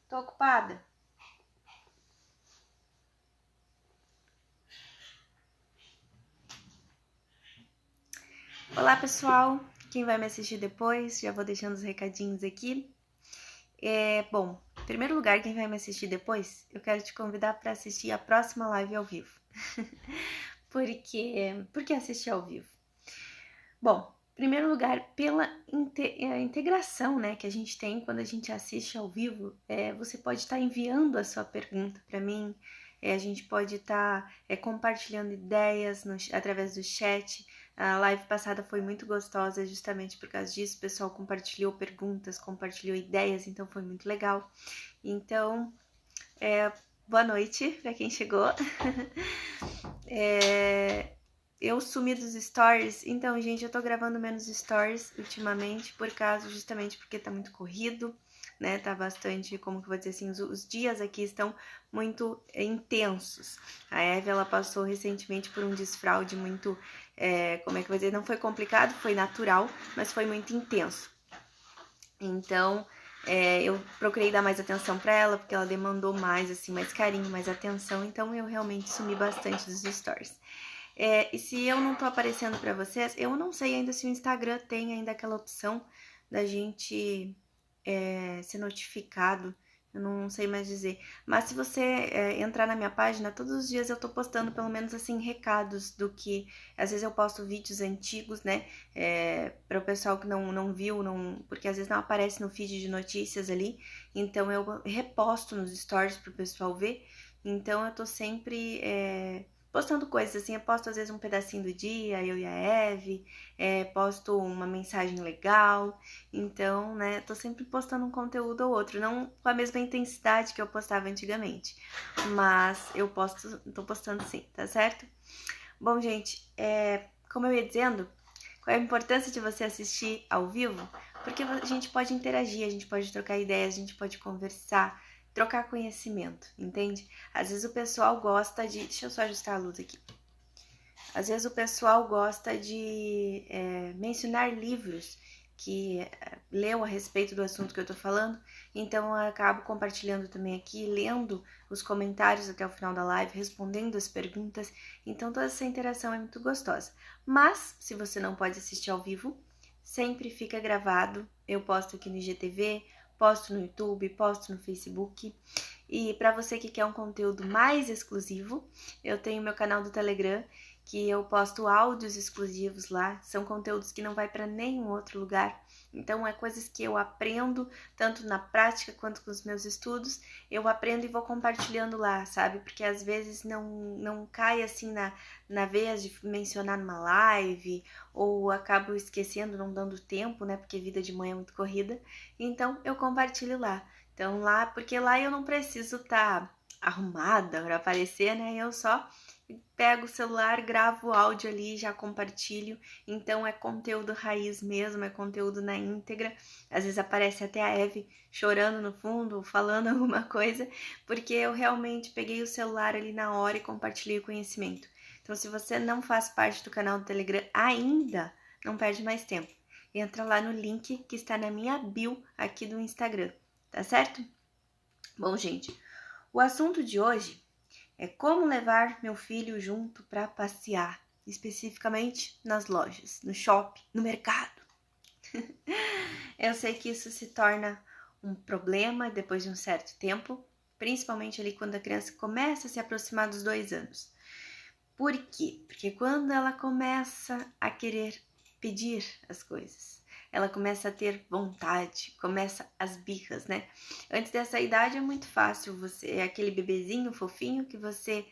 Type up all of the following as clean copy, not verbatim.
Tô ocupada. Olá, pessoal. Quem vai me assistir depois, já vou deixando os recadinhos aqui. Bom, em primeiro lugar, quem vai me assistir depois, eu quero te convidar para assistir a próxima live ao vivo. Por que assistir ao vivo? Bom, em primeiro lugar, pela integração, né, que a gente tem quando a gente assiste ao vivo, você pode estar enviando a sua pergunta para mim, a gente pode estar compartilhando ideias através do chat. A live passada foi muito gostosa justamente por causa disso, o pessoal compartilhou perguntas, compartilhou ideias, então foi muito legal. Então, boa noite para quem chegou. Eu sumi dos stories, então, gente, eu tô gravando menos stories ultimamente, justamente porque tá muito corrido, né, tá bastante, como que eu vou dizer assim, os dias aqui estão muito intensos. A Eve, ela passou recentemente por um desfraude muito, como é que eu vou dizer, não foi complicado, foi natural, mas foi muito intenso. Então, eu procurei dar mais atenção para ela, porque ela demandou mais, assim, mais carinho, mais atenção, então eu realmente sumi bastante dos stories. E se eu não tô aparecendo para vocês, eu não sei ainda se o Instagram tem ainda aquela opção da gente ser notificado. Eu não sei mais dizer. Mas se você entrar na minha página, todos os dias eu tô postando pelo menos assim recados do que. Às vezes eu posto vídeos antigos, né? Para o pessoal que não viu, porque às vezes não aparece no feed de notícias ali. Então eu reposto nos stories pro pessoal ver. Então eu tô sempre postando coisas assim, eu posto às vezes um pedacinho do dia, eu e a Eve, posto uma mensagem legal, então, né, tô sempre postando um conteúdo ou outro, não com a mesma intensidade que eu postava antigamente, mas tô postando sim, tá certo? Bom, gente, como eu ia dizendo, qual é a importância de você assistir ao vivo? Porque a gente pode interagir, a gente pode trocar ideias, a gente pode conversar, trocar conhecimento, entende? Às vezes o pessoal gosta de... Deixa eu só ajustar a luz aqui. Às vezes o pessoal gosta de mencionar livros que leu a respeito do assunto que eu tô falando, então eu acabo compartilhando também aqui, lendo os comentários até o final da live, respondendo as perguntas, então toda essa interação é muito gostosa. Mas, se você não pode assistir ao vivo, sempre fica gravado, eu posto aqui no IGTV, posto no YouTube, posto no Facebook. E para você que quer um conteúdo mais exclusivo, eu tenho meu canal do Telegram, que eu posto áudios exclusivos lá, são conteúdos que não vai para nenhum outro lugar. Então é coisas que eu aprendo, tanto na prática quanto com os meus estudos, eu aprendo e vou compartilhando lá, sabe? Porque às vezes não cai assim na vez de mencionar numa live, ou acabo esquecendo, não dando tempo, né? Porque vida de mãe é muito corrida. Então eu compartilho lá. Então lá, porque lá eu não preciso estar arrumada para aparecer, né? Eu só pego o celular, gravo o áudio ali, já compartilho. Então é conteúdo raiz mesmo, é conteúdo na íntegra. Às vezes aparece até a Eve chorando no fundo, falando alguma coisa, porque eu realmente peguei o celular ali na hora e compartilhei o conhecimento. Então, se você não faz parte do canal do Telegram ainda, não perde mais tempo. Entra lá no link que está na minha bio aqui do Instagram, tá certo? Bom, gente, o assunto de hoje é como levar meu filho junto para passear, especificamente nas lojas, no shopping, no mercado. Eu sei que isso se torna um problema depois de um certo tempo, principalmente ali quando a criança começa a se aproximar dos 2 anos. Por quê? Porque quando ela começa a querer pedir as coisas, ela começa a ter vontade, começa as birras, né? Antes dessa idade é muito fácil, você é aquele bebezinho fofinho que você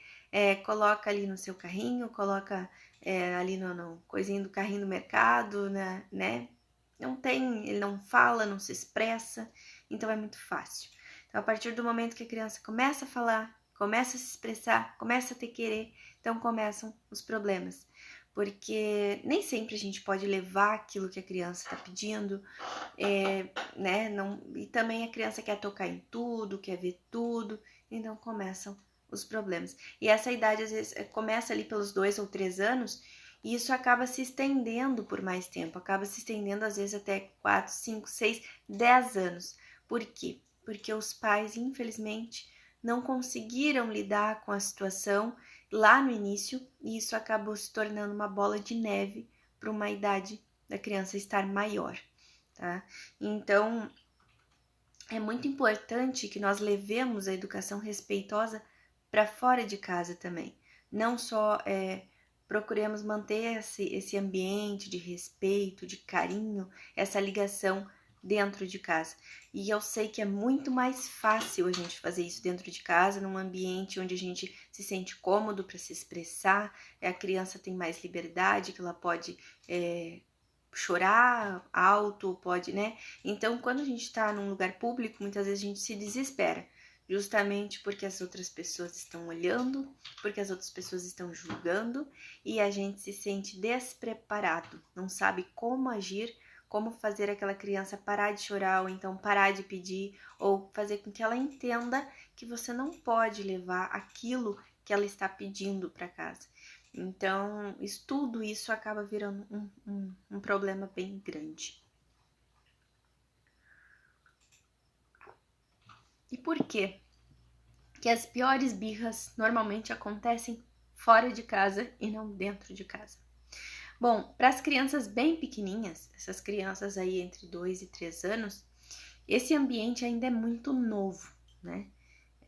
coloca ali no seu carrinho, coloca ali no coisinho do carrinho do mercado, né? Ele não fala, não se expressa, então é muito fácil. Então, a partir do momento que a criança começa a falar, começa a se expressar, começa a ter querer, então começam os problemas. Porque nem sempre a gente pode levar aquilo que a criança está pedindo, né? E também a criança quer tocar em tudo, quer ver tudo, então começam os problemas. E essa idade, às vezes, começa ali pelos 2 ou 3 anos, e isso acaba se estendendo por mais tempo, acaba se estendendo às vezes até 4, 5, 6, 10 anos. Por quê? porque os pais, infelizmente, não conseguiram lidar com a situação lá no início e isso acabou se tornando uma bola de neve para uma idade da criança estar maior, tá? Então, é muito importante que nós levemos a educação respeitosa para fora de casa também. Não só procuremos manter esse ambiente de respeito, de carinho, essa ligação dentro de casa. E eu sei que é muito mais fácil a gente fazer isso dentro de casa, num ambiente onde a gente se sente cômodo para se expressar, a criança tem mais liberdade, que ela pode chorar alto, pode, né? Então, quando a gente tá num lugar público, muitas vezes a gente se desespera, justamente porque as outras pessoas estão olhando, porque as outras pessoas estão julgando e a gente se sente despreparado, não sabe como agir, como fazer aquela criança parar de chorar ou então parar de pedir ou fazer com que ela entenda que você não pode levar aquilo que ela está pedindo para casa. Então, tudo isso acaba virando um problema bem grande. E por quê? Que as piores birras normalmente acontecem fora de casa e não dentro de casa. Bom, para as crianças bem pequenininhas, essas crianças aí entre 2 e 3 anos, esse ambiente ainda é muito novo, né?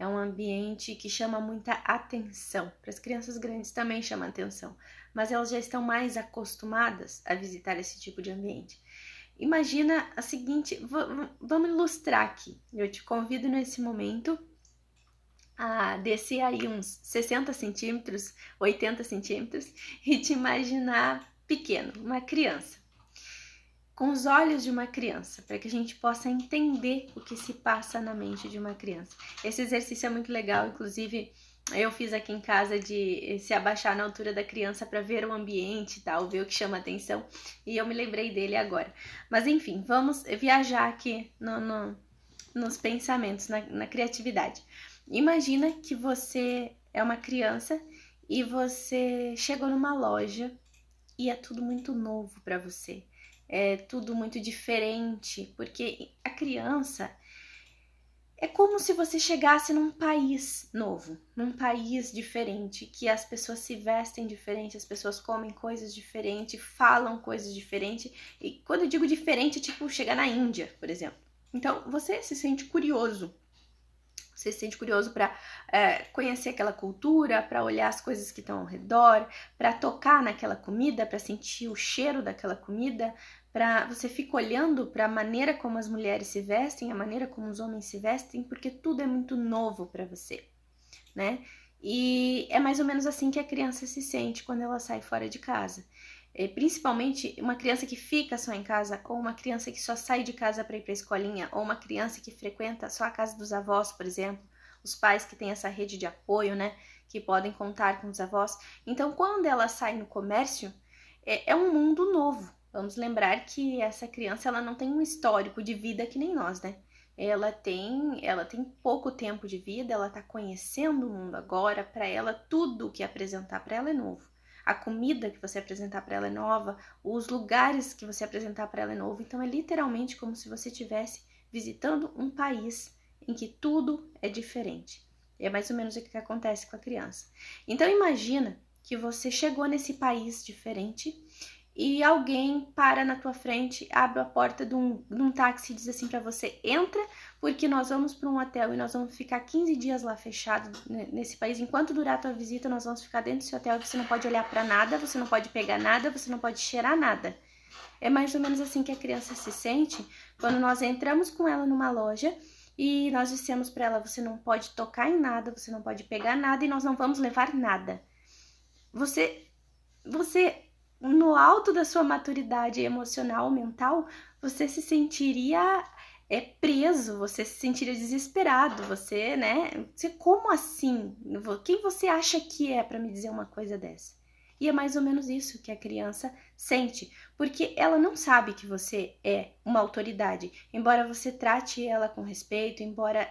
É um ambiente que chama muita atenção. Para as crianças grandes também chama atenção, mas elas já estão mais acostumadas a visitar esse tipo de ambiente. Imagina a seguinte, vamos ilustrar aqui. Eu te convido nesse momento a descer aí uns 60 centímetros, 80 centímetros e te imaginar pequeno, uma criança. Com os olhos de uma criança, para que a gente possa entender o que se passa na mente de uma criança. Esse exercício é muito legal, inclusive eu fiz aqui em casa de se abaixar na altura da criança para ver o ambiente e tal, ver o que chama atenção, e eu me lembrei dele agora. Mas enfim, vamos viajar aqui nos pensamentos, na criatividade. Imagina que você é uma criança e você chegou numa loja e é tudo muito novo para você. É tudo muito diferente, porque a criança é como se você chegasse num país novo, num país diferente, que as pessoas se vestem diferente, as pessoas comem coisas diferentes, falam coisas diferentes. E quando eu digo diferente, tipo chegar na Índia, por exemplo. Então você se sente curioso. Você se sente curioso para conhecer aquela cultura, para olhar as coisas que estão ao redor, para tocar naquela comida, para sentir o cheiro daquela comida, você fica olhando para a maneira como as mulheres se vestem, a maneira como os homens se vestem, porque tudo é muito novo para você, né? E é mais ou menos assim que a criança se sente quando ela sai fora de casa. Principalmente uma criança que fica só em casa, ou uma criança que só sai de casa para ir para a escolinha, ou uma criança que frequenta só a casa dos avós, por exemplo, os pais que têm essa rede de apoio, né, que podem contar com os avós. Então, quando ela sai no comércio, é um mundo novo. Vamos lembrar que essa criança ela não tem um histórico de vida que nem nós, né? Ela tem pouco tempo de vida, ela está conhecendo o mundo agora, para ela tudo que apresentar para ela é novo. A comida que você apresentar para ela é nova, os lugares que você apresentar para ela é novo. Então é literalmente como se você estivesse visitando um país em que tudo é diferente. É mais ou menos o que acontece com a criança. Então imagina que você chegou nesse país diferente e alguém para na tua frente, abre a porta de um táxi e diz assim para você: entra, porque nós vamos para um hotel e nós vamos ficar 15 dias lá fechado nesse país. Enquanto durar a tua visita, nós vamos ficar dentro desse hotel e você não pode olhar para nada, você não pode pegar nada, você não pode cheirar nada. É mais ou menos assim que a criança se sente quando nós entramos com ela numa loja e nós dissemos para ela: você não pode tocar em nada, você não pode pegar nada e nós não vamos levar nada. Você no alto da sua maturidade emocional, mental, você se sentiria preso, você se sentiria desesperado, você, né? Você, como assim? Quem você acha que é para me dizer uma coisa dessa? E é mais ou menos isso que a criança sente, porque ela não sabe que você é uma autoridade, embora você trate ela com respeito, embora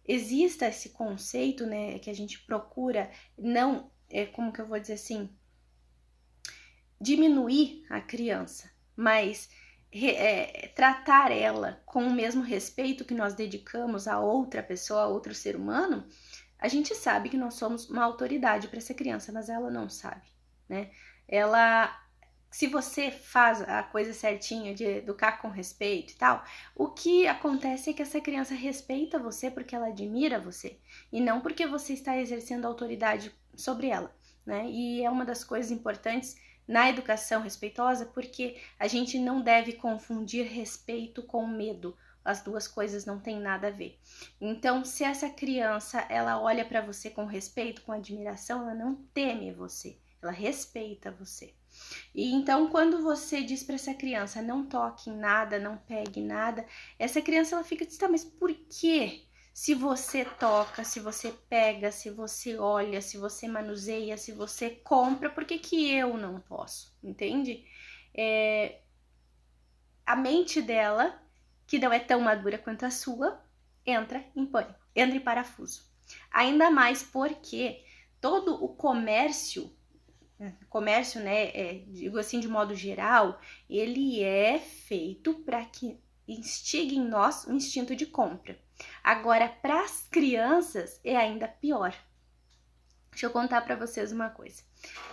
exista esse conceito, né, que a gente procura não, como que eu vou dizer assim, diminuir a criança, mas tratar ela com o mesmo respeito que nós dedicamos a outra pessoa, a outro ser humano, a gente sabe que nós somos uma autoridade para essa criança, mas ela não sabe, né? Se você faz a coisa certinha de educar com respeito e tal, o que acontece é que essa criança respeita você porque ela admira você e não porque você está exercendo autoridade sobre ela, né? E é uma das coisas importantes na educação respeitosa, porque a gente não deve confundir respeito com medo. As duas coisas não têm nada a ver. Então, se essa criança ela olha para você com respeito, com admiração, ela não teme você, ela respeita você. E então, quando você diz para essa criança não toque em nada, não pegue nada, essa criança ela fica assim, tá, mas por quê? Se você toca, se você pega, se você olha, se você manuseia, se você compra, por que que eu não posso? Entende? A mente dela, que não é tão madura quanto a sua, entra em pânico, entra em parafuso. Ainda mais porque todo o comércio, né, digo assim de modo geral, ele é feito para que instigue em nós o instinto de compra. Agora, para as crianças é ainda pior. Deixa eu contar para vocês uma coisa.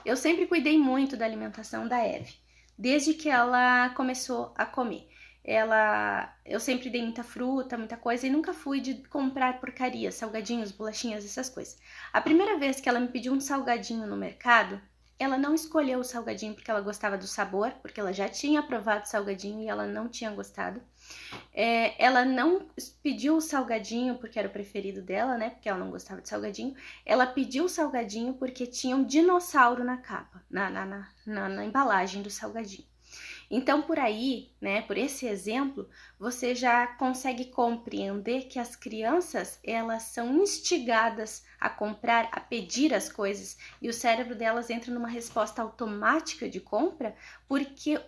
Eu sempre cuidei muito da alimentação da Eve, desde que ela começou a comer. Eu sempre dei muita fruta, muita coisa, e nunca fui de comprar porcaria, salgadinhos, bolachinhas, essas coisas. A primeira vez que ela me pediu um salgadinho no mercado, ela não escolheu o salgadinho porque ela gostava do sabor, porque ela já tinha provado salgadinho e ela não tinha gostado. Ela não pediu o salgadinho porque era o preferido dela, né? Porque ela não gostava de salgadinho. Ela pediu o salgadinho porque tinha um dinossauro na capa, na embalagem do salgadinho. Então, por aí, né, por esse exemplo, você já consegue compreender que as crianças, elas são instigadas a comprar, a pedir as coisas, e o cérebro delas entra numa resposta automática de compra, porque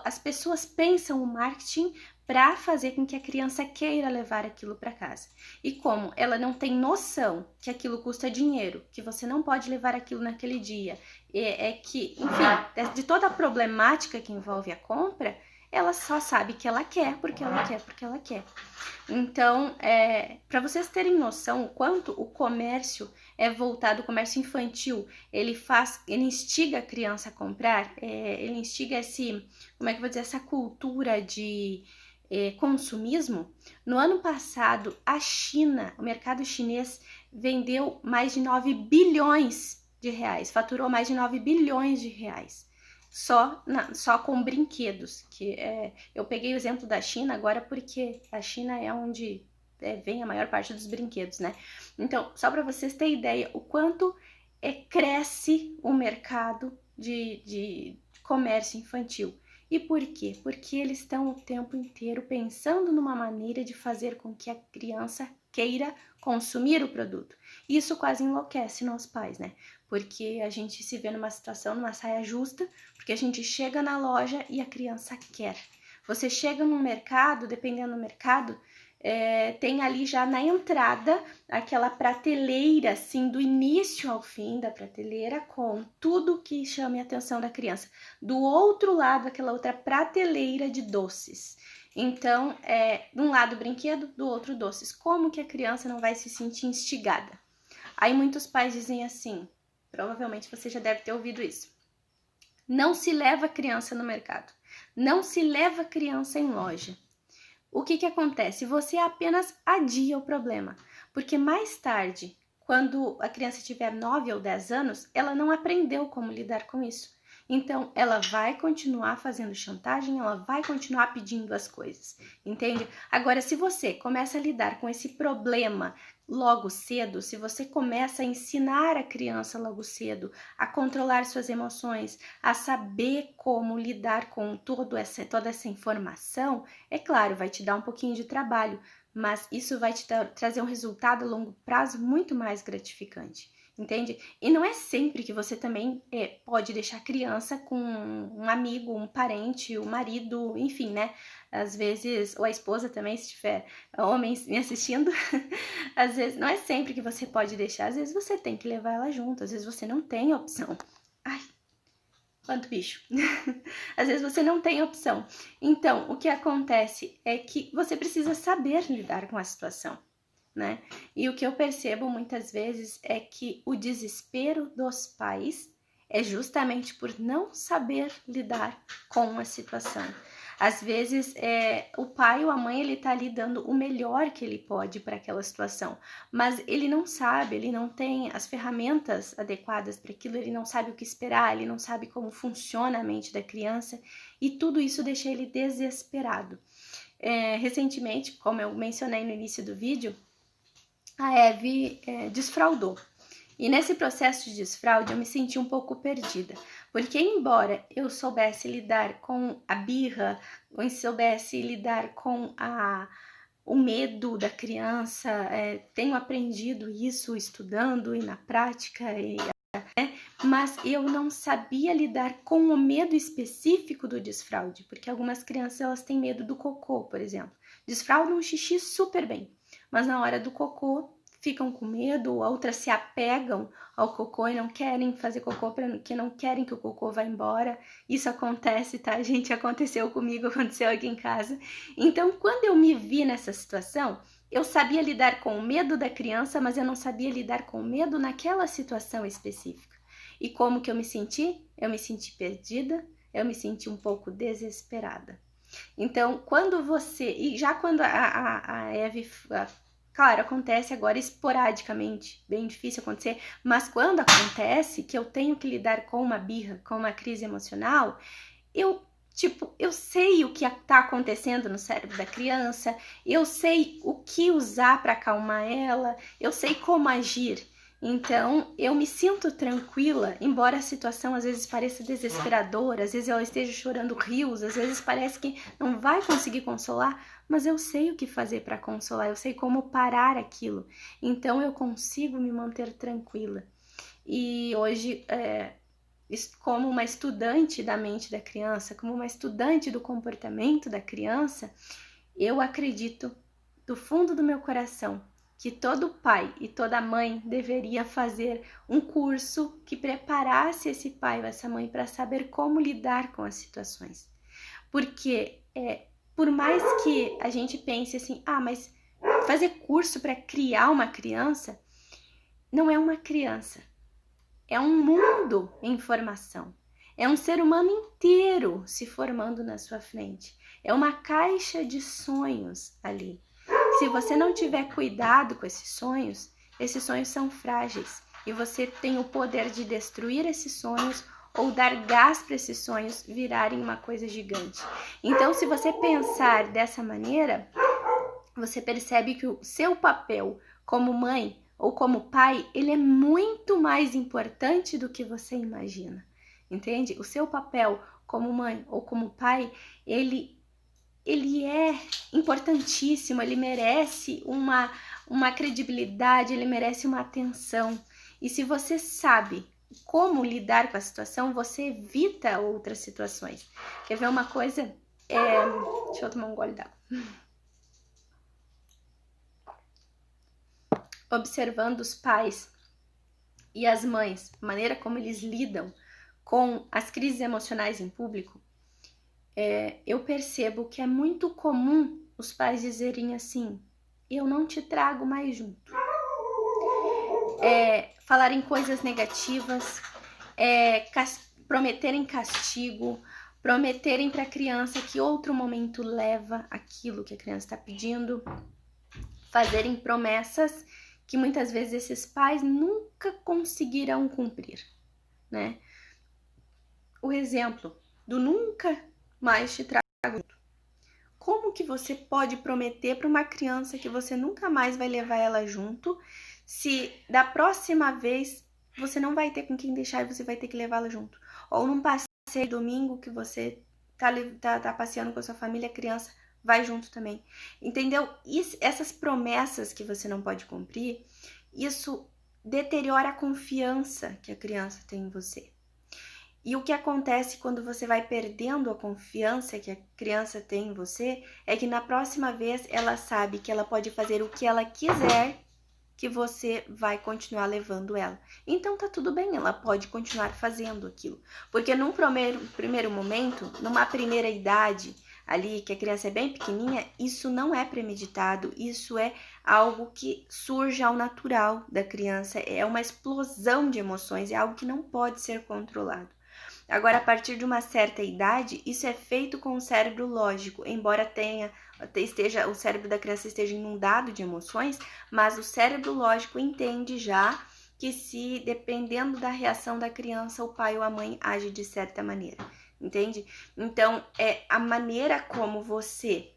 as pessoas pensam o marketing para fazer com que a criança queira levar aquilo para casa. E como ela não tem noção que aquilo custa dinheiro, que você não pode levar aquilo naquele dia, que, enfim, de toda a problemática que envolve a compra, ela só sabe que ela quer, porque ela quer, porque ela quer. Então, para vocês terem noção o quanto o comércio é voltado, o comércio infantil, ele instiga a criança a comprar, ele instiga essa cultura de consumismo. No ano passado, a China, o mercado chinês, vendeu mais de 9 bilhões de reais, faturou mais de 9 bilhões de reais. Só com brinquedos, eu peguei o exemplo da China agora porque a China é onde vem a maior parte dos brinquedos, né? Então, só para vocês terem ideia o quanto cresce o mercado de comércio infantil. E por quê? Porque eles estão o tempo inteiro pensando numa maneira de fazer com que a criança queira consumir o produto. Isso quase enlouquece nós pais, né? Porque a gente se vê numa situação, numa saia justa, porque a gente chega na loja e a criança quer. Você chega no mercado, dependendo do mercado, tem ali já na entrada aquela prateleira, assim, do início ao fim da prateleira, com tudo que chame a atenção da criança. Do outro lado, aquela outra prateleira de doces. Então, de um lado brinquedo, do outro doces. Como que a criança não vai se sentir instigada? Aí muitos pais dizem assim, provavelmente você já deve ter ouvido isso: não se leva criança no mercado, não se leva criança em loja. O que acontece? Você apenas adia o problema, porque mais tarde, quando a criança tiver 9 ou 10 anos, ela não aprendeu como lidar com isso. Então, ela vai continuar fazendo chantagem, ela vai continuar pedindo as coisas, entende? Agora, se você começa a lidar com esse problema logo cedo, se você começa a ensinar a criança logo cedo a controlar suas emoções, a saber como lidar com toda essa informação, é claro, vai te dar um pouquinho de trabalho, mas isso vai te trazer um resultado a longo prazo muito mais gratificante. Entende? E não é sempre que você também pode deixar a criança com um amigo, um parente, um marido, enfim, né? Às vezes, ou a esposa também, se tiver homens me assistindo, às vezes, não é sempre que você pode deixar, às vezes você tem que levar ela junto, às vezes você não tem opção. Ai, quanto bicho. Às vezes você não tem opção. Então, o que acontece é que você precisa saber lidar com a situação, né? E o que eu percebo muitas vezes é que o desespero dos pais é justamente por não saber lidar com a situação. Às vezes, o pai ou a mãe, ele tá ali dando o melhor que ele pode para aquela situação, mas ele não sabe, ele não tem as ferramentas adequadas para aquilo, ele não sabe o que esperar, ele não sabe como funciona a mente da criança, e tudo isso deixa ele desesperado. Recentemente, como eu mencionei no início do vídeo, a Eve desfraudou. E nesse processo de desfraude eu me senti um pouco perdida, porque embora eu soubesse lidar com a birra, ou soubesse lidar com o medo da criança, tenho aprendido isso estudando e na prática, mas eu não sabia lidar com o medo específico do desfraude, porque algumas crianças elas têm medo do cocô, por exemplo. Desfraudam um xixi super bem, mas na hora do cocô ficam com medo, outras se apegam ao cocô e não querem fazer cocô porque não querem que o cocô vá embora. Isso acontece, tá, gente? Aconteceu comigo, aconteceu aqui em casa. Então, quando eu me vi nessa situação, eu sabia lidar com o medo da criança, mas eu não sabia lidar com o medo naquela situação específica. E como que eu me senti? Eu me senti perdida, eu me senti um pouco desesperada. Então, quando você... E já quando a Eve... Claro, acontece agora esporadicamente, bem difícil acontecer, mas quando acontece que eu tenho que lidar com uma birra, com uma crise emocional, eu sei o que está acontecendo no cérebro da criança, eu sei o que usar para acalmar ela, eu sei como agir. Então, eu me sinto tranquila, embora a situação às vezes pareça desesperadora, às vezes ela esteja chorando rios, às vezes parece que não vai conseguir consolar, mas eu sei o que fazer para consolar, eu sei como parar aquilo. Então, eu consigo me manter tranquila. E hoje, como uma estudante da mente da criança, como uma estudante do comportamento da criança, eu acredito do fundo do meu coração que todo pai e toda mãe deveria fazer um curso que preparasse esse pai ou essa mãe para saber como lidar com as situações. Porque por mais que a gente pense assim, mas fazer curso para criar uma criança não é uma criança. É um mundo em formação. É um ser humano inteiro se formando na sua frente. É uma caixa de sonhos ali. Se você não tiver cuidado com esses sonhos são frágeis. E você tem o poder de destruir esses sonhos ou dar gás para esses sonhos virarem uma coisa gigante. Então, se você pensar dessa maneira, você percebe que o seu papel como mãe ou como pai, ele é muito mais importante do que você imagina, entende? O seu papel como mãe ou como pai, ele é importantíssimo, ele merece uma credibilidade, ele merece uma atenção. E se você sabe como lidar com a situação, você evita outras situações. Quer ver uma coisa? Deixa eu tomar um gole d'água. Observando os pais e as mães, a maneira como eles lidam com as crises emocionais em público, eu percebo que é muito comum os pais dizerem assim, eu não te trago mais junto. Falarem coisas negativas, prometerem castigo, prometerem para a criança que outro momento leva aquilo que a criança está pedindo, fazerem promessas que muitas vezes esses pais nunca conseguirão cumprir, né? O exemplo do nunca mais te trago junto. Como que você pode prometer para uma criança que você nunca mais vai levar ela junto, se da próxima vez você não vai ter com quem deixar e você vai ter que levá-la junto? Ou num passeio domingo que você tá passeando com a sua família, a criança vai junto também, entendeu? Essas promessas que você não pode cumprir, isso deteriora a confiança que a criança tem em você. E o que acontece quando você vai perdendo a confiança que a criança tem em você, é que na próxima vez ela sabe que ela pode fazer o que ela quiser que você vai continuar levando ela. Então tá tudo bem, ela pode continuar fazendo aquilo. Porque num primeiro momento, numa primeira idade ali, que a criança é bem pequenininha, isso não é premeditado, isso é algo que surge ao natural da criança, é uma explosão de emoções, é algo que não pode ser controlado. Agora, a partir de uma certa idade, isso é feito com o cérebro lógico, embora o cérebro da criança esteja inundado de emoções, mas o cérebro lógico entende já que se, dependendo da reação da criança, o pai ou a mãe age de certa maneira, entende? Então, a maneira como você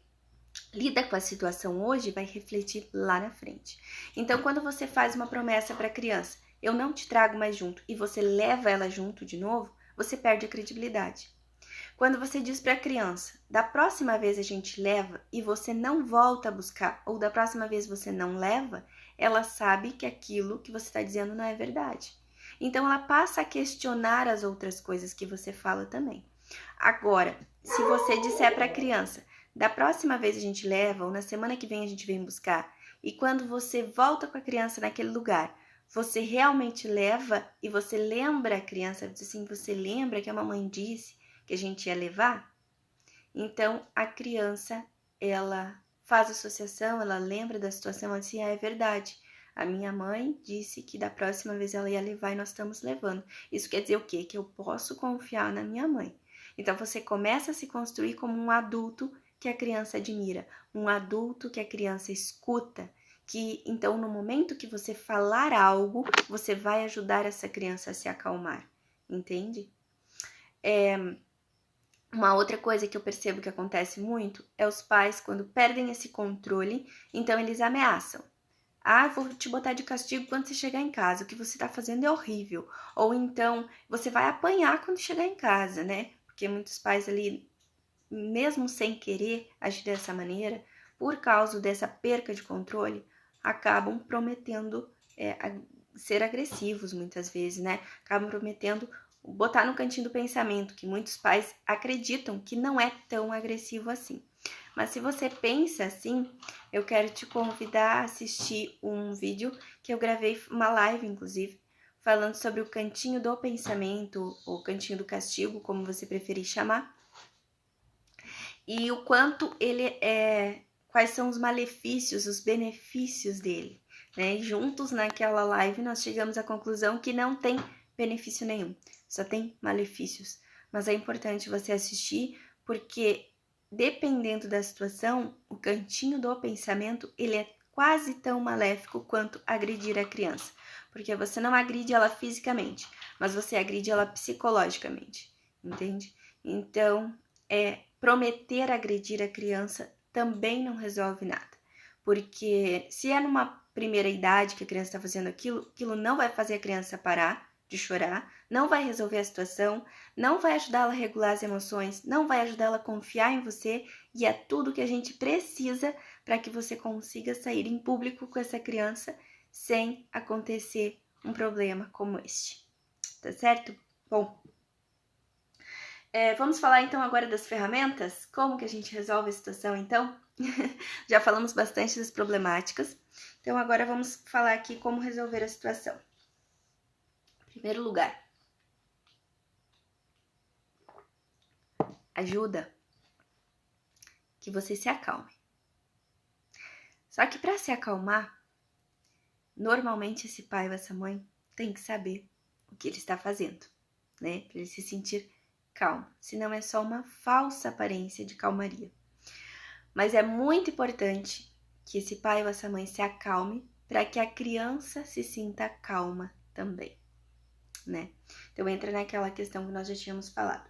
lida com a situação hoje vai refletir lá na frente. Então, quando você faz uma promessa para a criança, eu não te trago mais junto, e você leva ela junto de novo, você perde a credibilidade. Quando você diz para a criança, da próxima vez a gente leva e você não volta a buscar, ou da próxima vez você não leva, ela sabe que aquilo que você está dizendo não é verdade. Então ela passa a questionar as outras coisas que você fala também. Agora, se você disser para a criança, da próxima vez a gente leva, ou na semana que vem a gente vem buscar, e quando você volta com a criança naquele lugar, você realmente leva e você lembra a criança, assim, você lembra que a mamãe disse que a gente ia levar? Então, a criança, ela faz associação, ela lembra da situação, ela diz assim, é verdade. A minha mãe disse que da próxima vez ela ia levar e nós estamos levando. Isso quer dizer o quê? Que eu posso confiar na minha mãe. Então, você começa a se construir como um adulto que a criança admira, um adulto que a criança escuta, que então no momento que você falar algo, você vai ajudar essa criança a se acalmar, entende? Uma outra coisa que eu percebo que acontece muito é os pais, quando perdem esse controle, então eles ameaçam. Ah, vou te botar de castigo quando você chegar em casa, o que você tá fazendo é horrível. Ou então, você vai apanhar quando chegar em casa, né? Porque muitos pais ali, mesmo sem querer agir dessa maneira, por causa dessa perca de controle, acabam prometendo ser agressivos muitas vezes, né? Acabam prometendo botar no cantinho do pensamento, que muitos pais acreditam que não é tão agressivo assim. Mas se você pensa assim, eu quero te convidar a assistir um vídeo que eu gravei, uma live inclusive, falando sobre o cantinho do pensamento, ou cantinho do castigo, como você preferir chamar, e o quanto ele quais são os malefícios, os benefícios dele, né? E juntos naquela live nós chegamos à conclusão que não tem benefício nenhum, só tem malefícios. Mas é importante você assistir, porque dependendo da situação, o cantinho do pensamento, ele é quase tão maléfico quanto agredir a criança, porque você não agride ela fisicamente, mas você agride ela psicologicamente, entende? Então, prometer agredir a criança também não resolve nada, porque se é numa primeira idade que a criança está fazendo aquilo não vai fazer a criança parar de chorar, não vai resolver a situação, não vai ajudar ela a regular as emoções, não vai ajudar ela a confiar em você, e é tudo que a gente precisa para que você consiga sair em público com essa criança sem acontecer um problema como este, tá certo? Bom, vamos falar então agora das ferramentas, como que a gente resolve a situação então? Já falamos bastante das problemáticas, então agora vamos falar aqui como resolver a situação. Em primeiro lugar, ajuda que você se acalme. Só que para se acalmar, normalmente esse pai ou essa mãe tem que saber o que ele está fazendo, né? Para ele se sentir calmo, senão é só uma falsa aparência de calmaria. Mas é muito importante que esse pai ou essa mãe se acalme para que a criança se sinta calma também, né? Então entra naquela questão que nós já tínhamos falado.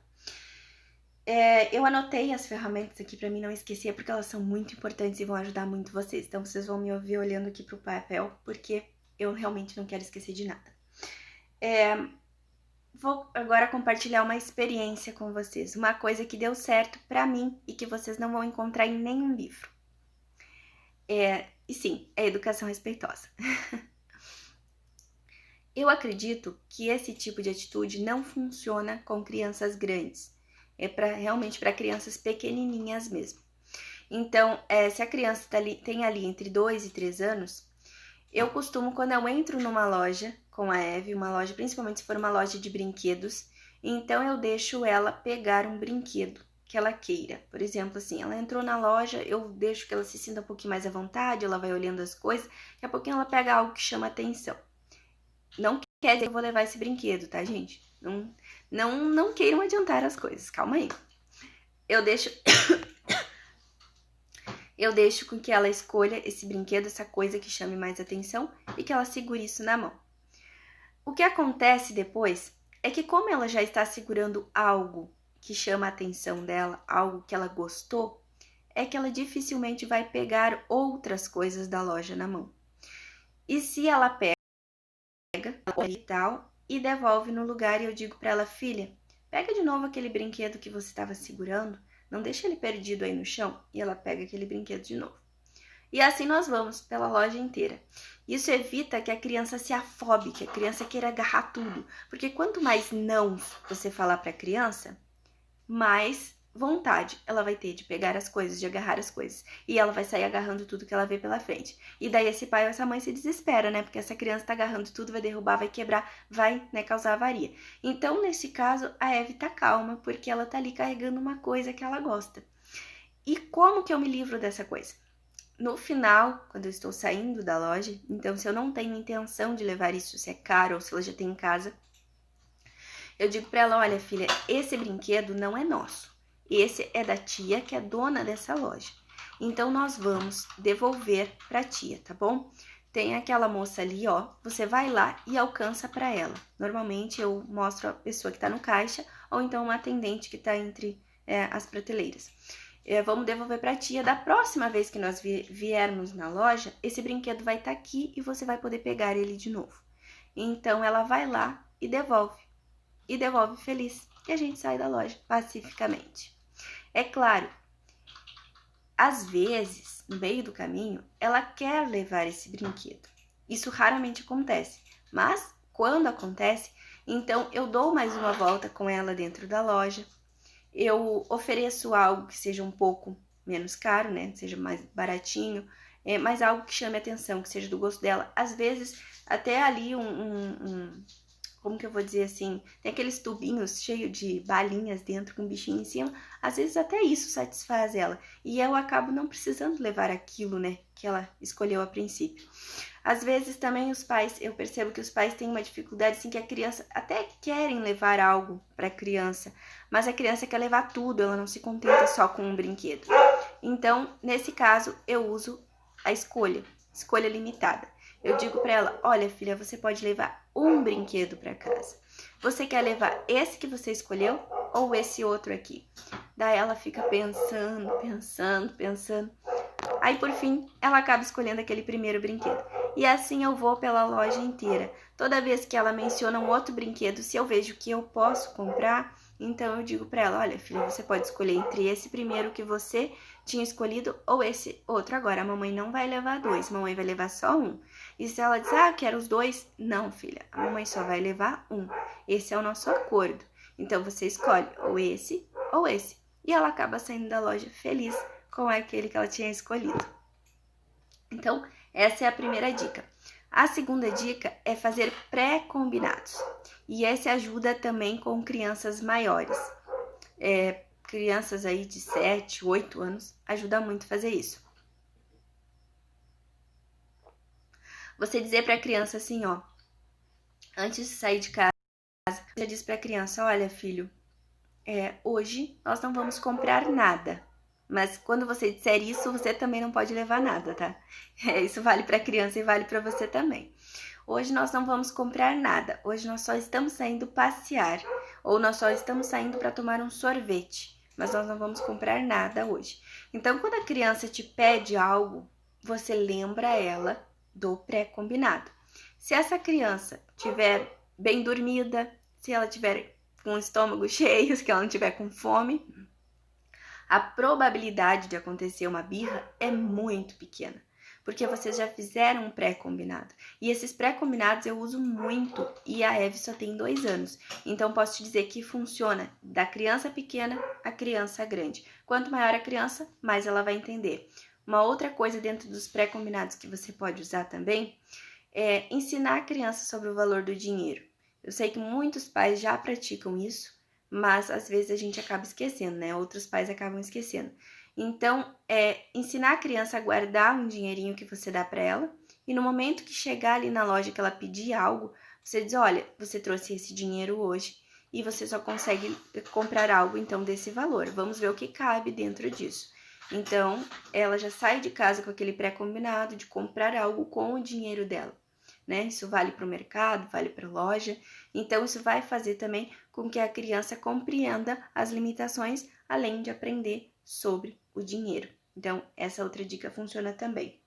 Eu anotei as ferramentas aqui para mim não esquecer, porque elas são muito importantes e vão ajudar muito vocês. Então vocês vão me ouvir olhando aqui pro papel, porque eu realmente não quero esquecer de nada. Vou agora compartilhar uma experiência com vocês, uma coisa que deu certo para mim e que vocês não vão encontrar em nenhum livro. E sim, é educação respeitosa. Eu acredito que esse tipo de atitude não funciona com crianças grandes. Realmente para crianças pequenininhas mesmo. Então, se a criança tem ali entre 2 e 3 anos, Eu costumo, quando eu entro numa loja com a Eve, uma loja, principalmente se for uma loja de brinquedos, então eu deixo ela pegar um brinquedo que ela queira. Por exemplo, assim, ela entrou na loja, eu deixo que ela se sinta um pouquinho mais à vontade, ela vai olhando as coisas, daqui a pouquinho ela pega algo que chama atenção. Não quer dizer que eu vou levar esse brinquedo, tá, gente? Não queiram adiantar as coisas, calma aí. Eu deixo com que ela escolha esse brinquedo, essa coisa que chame mais atenção e que ela segure isso na mão. O que acontece depois é que, como ela já está segurando algo que chama a atenção dela, algo que ela gostou, é que ela dificilmente vai pegar outras coisas da loja na mão. E se ela pega e tal e devolve no lugar, e eu digo para ela: filha, pega de novo aquele brinquedo que você estava segurando, não deixa ele perdido aí no chão, e ela pega aquele brinquedo de novo. E assim nós vamos pela loja inteira. Isso evita que a criança se afobe, que a criança queira agarrar tudo. Porque quanto mais não você falar para a criança, mais vontade ela vai ter de pegar as coisas, de agarrar as coisas. E ela vai sair agarrando tudo que ela vê pela frente. E daí esse pai ou essa mãe se desespera, né? Porque essa criança tá agarrando tudo, vai derrubar, vai quebrar, vai, né, causar avaria. Então, nesse caso, a Eve tá calma, porque ela tá ali carregando uma coisa que ela gosta. E como que eu me livro dessa coisa? No final, quando eu estou saindo da loja, então se eu não tenho intenção de levar isso, se é caro ou se ela já tem em casa, eu digo para ela: olha, filha, esse brinquedo não é nosso. Esse é da tia, que é dona dessa loja. Então nós vamos devolver para a tia, tá bom? Tem aquela moça ali, ó, você vai lá e alcança para ela. Normalmente eu mostro a pessoa que tá no caixa ou então uma atendente que tá entre as prateleiras. Vamos devolver para a tia. Da próxima vez que nós viermos na loja, esse brinquedo vai estar aqui e você vai poder pegar ele de novo. Então ela vai lá e devolve feliz. E a gente sai da loja pacificamente. É claro, às vezes, no meio do caminho, ela quer levar esse brinquedo. Isso raramente acontece, mas quando acontece, então eu dou mais uma volta com ela dentro da loja. Eu ofereço algo que seja um pouco menos caro, né? Seja mais baratinho, mas algo que chame atenção, que seja do gosto dela. Às vezes, até ali como que eu vou dizer assim, tem aqueles tubinhos cheios de balinhas dentro com um bichinho em cima, às vezes até isso satisfaz ela. E eu acabo não precisando levar aquilo, né, que ela escolheu a princípio. Às vezes também os pais, eu percebo que os pais têm uma dificuldade, assim, que a criança até querem levar algo para a criança, mas a criança quer levar tudo, ela não se contenta só com um brinquedo. Então, nesse caso, eu uso a escolha limitada. Eu digo para ela: olha, filha, você pode levar um brinquedo para casa. Você quer levar esse que você escolheu ou esse outro aqui? Daí ela fica pensando. Aí, por fim, ela acaba escolhendo aquele primeiro brinquedo. E assim eu vou pela loja inteira. Toda vez que ela menciona um outro brinquedo, se eu vejo que eu posso comprar, então eu digo para ela: olha, filha, você pode escolher entre esse primeiro que você tinha escolhido ou esse outro agora. A mamãe não vai levar dois, a mamãe vai levar só um. E se ela diz: eu quero os dois, não, filha, a mamãe só vai levar um. Esse é o nosso acordo. Então você escolhe ou esse ou esse. E ela acaba saindo da loja feliz com aquele que ela tinha escolhido. Então, essa é a primeira dica. A segunda dica é fazer pré-combinados. E esse ajuda também com crianças maiores. Crianças aí de 7, 8 anos, ajuda muito a fazer isso. Você dizer para a criança assim, ó, antes de sair de casa, você diz para a criança: olha, filho, hoje nós não vamos comprar nada. Mas quando você disser isso, você também não pode levar nada, tá? Isso vale para a criança e vale para você também. Hoje nós não vamos comprar nada. Hoje nós só estamos saindo passear. Ou nós só estamos saindo para tomar um sorvete. Mas nós não vamos comprar nada hoje. Então, quando a criança te pede algo, você lembra ela do pré-combinado. Se essa criança tiver bem dormida, se ela tiver com o estômago cheio, se ela não tiver com fome, a probabilidade de acontecer uma birra é muito pequena, porque vocês já fizeram um pré-combinado. E esses pré-combinados eu uso muito, e a Eve só tem 2 anos. Então, posso te dizer que funciona da criança pequena à criança grande. Quanto maior a criança, mais ela vai entender. Uma outra coisa dentro dos pré-combinados que você pode usar também é ensinar a criança sobre o valor do dinheiro. Eu sei que muitos pais já praticam isso, mas às vezes a gente acaba esquecendo, né? Outros pais acabam esquecendo. Então, ensinar a criança a guardar um dinheirinho que você dá para ela e no momento que chegar ali na loja que ela pedir algo, você diz, olha, você trouxe esse dinheiro hoje e você só consegue comprar algo então desse valor. Vamos ver o que cabe dentro disso. Então, ela já sai de casa com aquele pré-combinado de comprar algo com o dinheiro dela, né? Isso vale para o mercado, vale para a loja. Então, isso vai fazer também com que a criança compreenda as limitações, além de aprender sobre o dinheiro. Então, essa outra dica funciona também.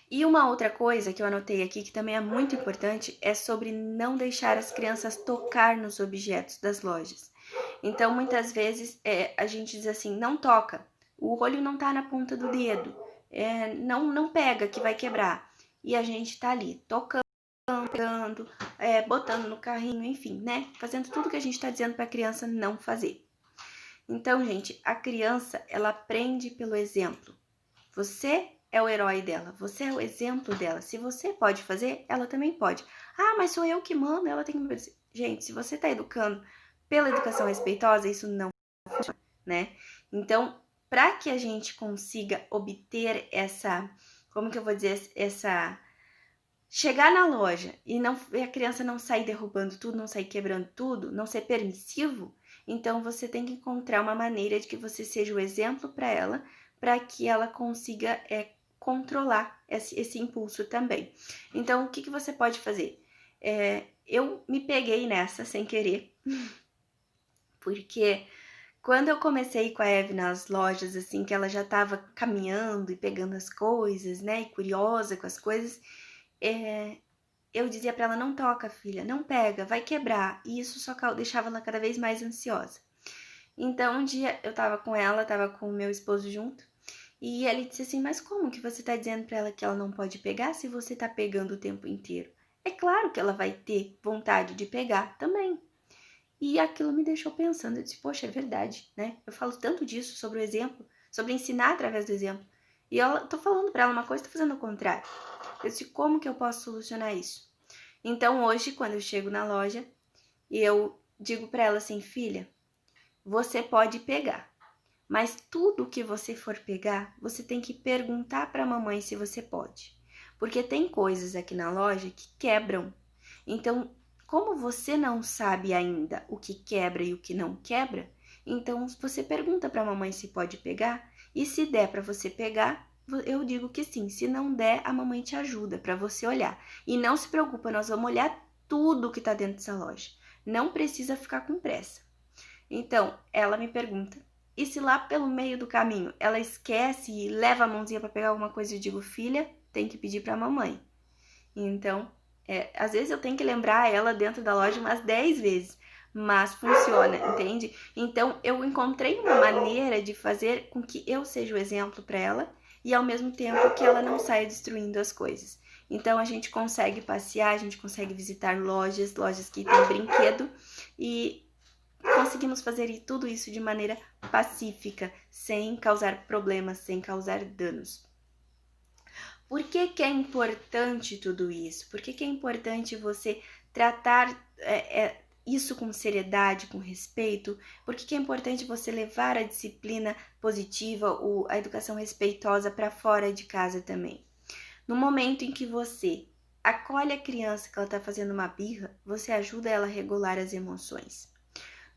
E uma outra coisa que eu anotei aqui, que também é muito importante, é sobre não deixar as crianças tocar nos objetos das lojas. Então, muitas vezes, a gente diz assim, não toca, o olho não tá na ponta do dedo, não pega que vai quebrar. E a gente tá ali, tocando, pegando, botando no carrinho, enfim, né? Fazendo tudo que a gente tá dizendo pra criança não fazer. Então, gente, a criança, ela aprende pelo exemplo. Você é o herói dela, você é o exemplo dela. Se você pode fazer, ela também pode. Ah, mas sou eu que mando, ela tem que obedecer. Gente, se você tá educando pela educação respeitosa, isso não funciona, né? Então, para que a gente consiga obter essa, como que eu vou dizer, essa chegar na loja e a criança não sair derrubando tudo, não sair quebrando tudo, não ser permissivo, então você tem que encontrar uma maneira de que você seja o exemplo para ela, para que ela consiga controlar esse impulso também. Então, o que você pode fazer? Eu me peguei nessa sem querer, porque quando eu comecei com a Eve nas lojas, assim, que ela já estava caminhando e pegando as coisas, né, e curiosa com as coisas, eu dizia para ela, não toca, filha, não pega, vai quebrar. E isso só deixava ela cada vez mais ansiosa. Então, um dia eu tava com ela, tava com o meu esposo junto, e ele disse assim, mas como que você tá dizendo para ela que ela não pode pegar se você tá pegando o tempo inteiro? É claro que ela vai ter vontade de pegar também. E aquilo me deixou pensando, eu disse, poxa, é verdade, né? Eu falo tanto disso, sobre o exemplo, sobre ensinar através do exemplo. E eu tô falando para ela uma coisa, tô fazendo o contrário. Eu disse, como que eu posso solucionar isso? Então, hoje, quando eu chego na loja, eu digo para ela assim, filha, você pode pegar, mas tudo que você for pegar, você tem que perguntar para a mamãe se você pode. Porque tem coisas aqui na loja que quebram. Então, como você não sabe ainda o que quebra e o que não quebra, então você pergunta para a mamãe se pode pegar, e se der para você pegar, eu digo que sim. Se não der, a mamãe te ajuda para você olhar. E não se preocupa, nós vamos olhar tudo que está dentro dessa loja. Não precisa ficar com pressa. Então, ela me pergunta, e se lá pelo meio do caminho ela esquece e leva a mãozinha para pegar alguma coisa, eu digo, filha, tem que pedir para a mamãe. Então, às vezes eu tenho que lembrar ela dentro da loja umas 10 vezes, mas funciona, entende? Então, eu encontrei uma maneira de fazer com que eu seja o exemplo para ela e ao mesmo tempo que ela não saia destruindo as coisas. Então, a gente consegue passear, a gente consegue visitar lojas que tem brinquedo e conseguimos fazer tudo isso de maneira pacífica, sem causar problemas, sem causar danos. Por que é importante tudo isso? Por que é importante você tratar isso com seriedade, com respeito? Por que é importante você levar a disciplina positiva, a educação respeitosa para fora de casa também? No momento em que você acolhe a criança que ela está fazendo uma birra, você ajuda ela a regular as emoções.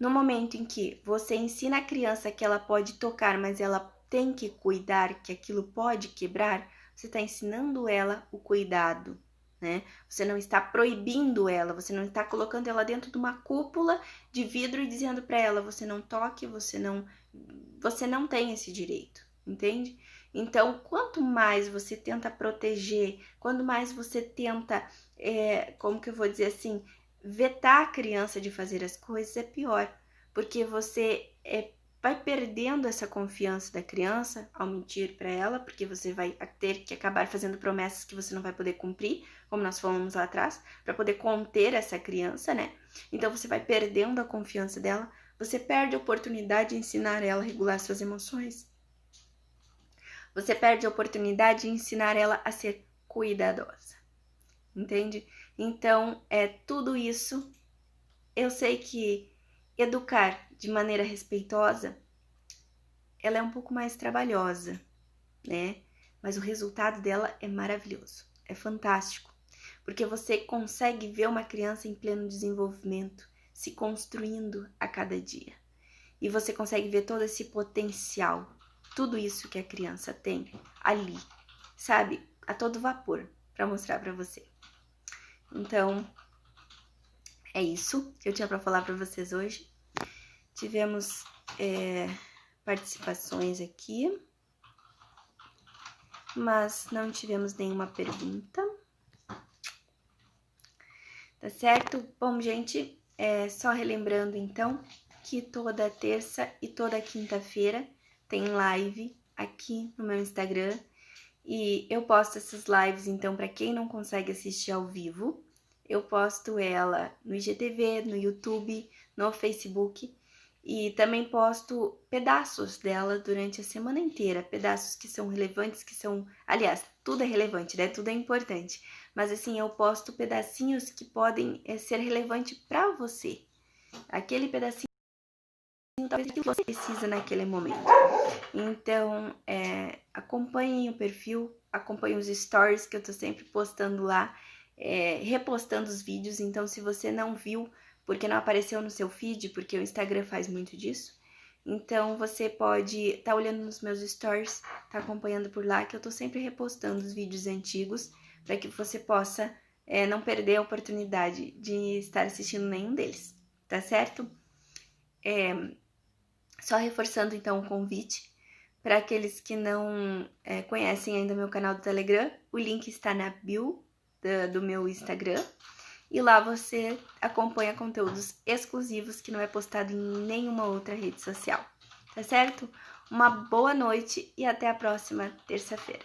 No momento em que você ensina a criança que ela pode tocar, mas ela tem que cuidar, que aquilo pode quebrar, você está ensinando ela o cuidado, né? Você não está proibindo ela, você não está colocando ela dentro de uma cúpula de vidro e dizendo para ela, você não toque, você não tem esse direito, entende? Então, quanto mais você tenta proteger, quanto mais você tenta, como que eu vou dizer assim, vetar a criança de fazer as coisas, é pior, porque você vai perdendo essa confiança da criança ao mentir para ela, porque você vai ter que acabar fazendo promessas que você não vai poder cumprir, como nós falamos lá atrás, para poder conter essa criança, né? Então você vai perdendo a confiança dela, você perde a oportunidade de ensinar ela a regular suas emoções. você perde a oportunidade de ensinar ela a ser cuidadosa, entende? Então, tudo isso, eu sei que educar de maneira respeitosa, ela é um pouco mais trabalhosa, né? Mas o resultado dela é maravilhoso, é fantástico, porque você consegue ver uma criança em pleno desenvolvimento, se construindo a cada dia. E você consegue ver todo esse potencial, tudo isso que a criança tem ali, sabe? A todo vapor, para mostrar para você. Então, é isso que eu tinha para falar para vocês hoje. Tivemos participações aqui, mas não tivemos nenhuma pergunta. Tá certo? Bom, gente, só relembrando então que toda terça e toda quinta-feira tem live aqui no meu Instagram e eu posto essas lives então para quem não consegue assistir ao vivo, eu posto ela no IGTV, no YouTube, no Facebook e também posto pedaços dela durante a semana inteira, pedaços que são relevantes, aliás, tudo é relevante, né? Tudo é importante. Mas assim, eu posto pedacinhos que podem ser relevantes para você. Aquele pedacinho talvez que você precisa naquele momento. Então, acompanhem o perfil, acompanhem os stories que eu tô sempre postando lá, repostando os vídeos. Então, se você não viu, porque não apareceu no seu feed, porque o Instagram faz muito disso, então você pode estar olhando nos meus stories, tá acompanhando por lá, que eu tô sempre repostando os vídeos antigos, para que você possa não perder a oportunidade de estar assistindo nenhum deles, tá certo? Só reforçando então o convite para aqueles que não conhecem ainda meu canal do Telegram, o link está na bio do meu Instagram e lá você acompanha conteúdos exclusivos que não é postado em nenhuma outra rede social, tá certo? Uma boa noite e até a próxima terça-feira.